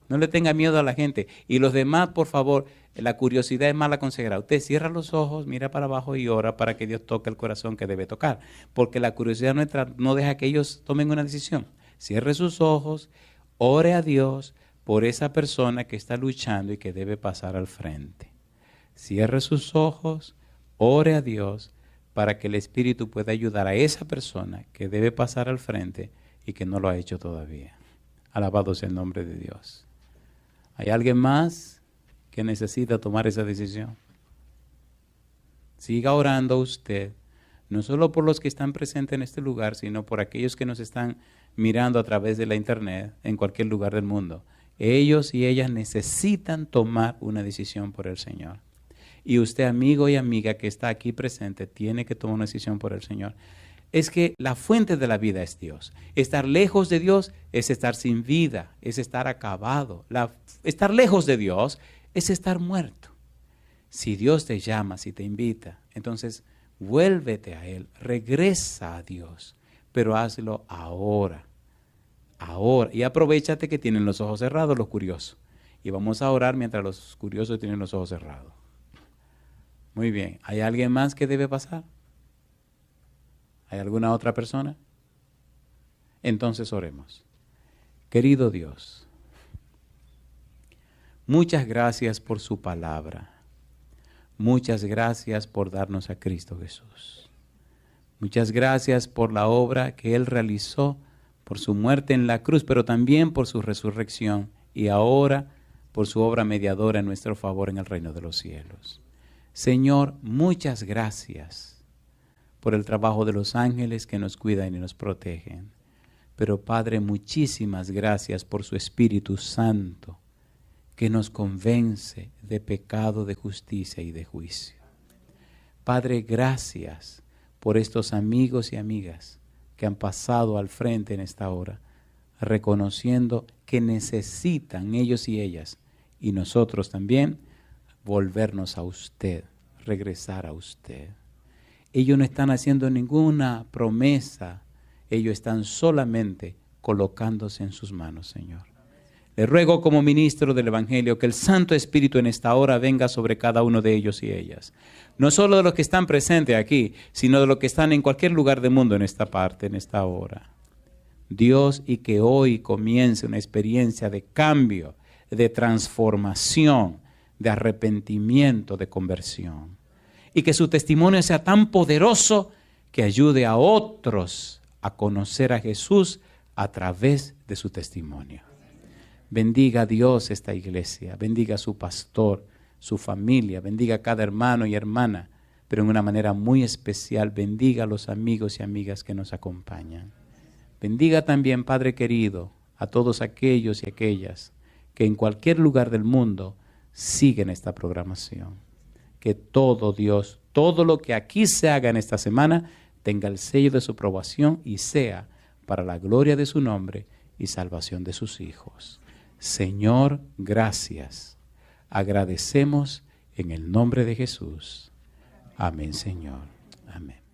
No le tenga miedo a la gente. Y los demás, por favor, la curiosidad es mala consejera. Usted cierra los ojos, mira para abajo y ora para que Dios toque el corazón que debe tocar. Porque la curiosidad nuestra no deja que ellos tomen una decisión. Cierre sus ojos, ore a Dios por esa persona que está luchando y que debe pasar al frente. Cierre sus ojos, ore a Dios para que el Espíritu pueda ayudar a esa persona que debe pasar al frente y que no lo ha hecho todavía. Alabado sea el nombre de Dios. ¿Hay alguien más que necesita tomar esa decisión? Siga orando usted, no solo por los que están presentes en este lugar, sino por aquellos que nos están mirando a través de la internet en cualquier lugar del mundo. Ellos y ellas necesitan tomar una decisión por el Señor. Y usted, amigo y amiga que está aquí presente, tiene que tomar una decisión por el Señor. Es que la fuente de la vida es Dios. Estar lejos de Dios es estar sin vida, es estar acabado. Estar lejos de Dios es estar muerto. Si Dios te llama, si te invita, entonces vuélvete a Él, regresa a Dios, pero hazlo ahora. Ahora. Y aprovéchate que tienen los ojos cerrados los curiosos. Y vamos a orar mientras los curiosos tienen los ojos cerrados. Muy bien. ¿Hay alguien más que debe pasar? ¿Hay alguna otra persona? Entonces oremos. Querido Dios, muchas gracias por su palabra. Muchas gracias por darnos a Cristo Jesús. Muchas gracias por la obra que Él realizó, por su muerte en la cruz, pero también por su resurrección y ahora por su obra mediadora en nuestro favor en el reino de los cielos. Señor, muchas gracias por el trabajo de los ángeles que nos cuidan y nos protegen. Pero Padre, muchísimas gracias por su Espíritu Santo que nos convence de pecado, de justicia y de juicio. Padre, gracias por estos amigos y amigas que han pasado al frente en esta hora, reconociendo que necesitan ellos y ellas, y nosotros también, volvernos a usted, regresar a usted. Ellos no están haciendo ninguna promesa, ellos están solamente colocándose en sus manos, Señor. Le ruego como ministro del Evangelio que el Santo Espíritu en esta hora venga sobre cada uno de ellos y ellas. No solo de los que están presentes aquí, sino de los que están en cualquier lugar del mundo en esta parte, en esta hora. Dios, y que hoy comience una experiencia de cambio, de transformación, de arrepentimiento, de conversión. Y que su testimonio sea tan poderoso que ayude a otros a conocer a Jesús a través de su testimonio. Bendiga a Dios esta iglesia, bendiga a su pastor, su familia, bendiga a cada hermano y hermana, pero en una manera muy especial bendiga a los amigos y amigas que nos acompañan. Bendiga también, Padre querido, a todos aquellos y aquellas que en cualquier lugar del mundo siguen esta programación. Que todo Dios, todo lo que aquí se haga en esta semana tenga el sello de su aprobación y sea para la gloria de su nombre y salvación de sus hijos. Señor, gracias. Agradecemos en el nombre de Jesús. Amén, Señor. Amén.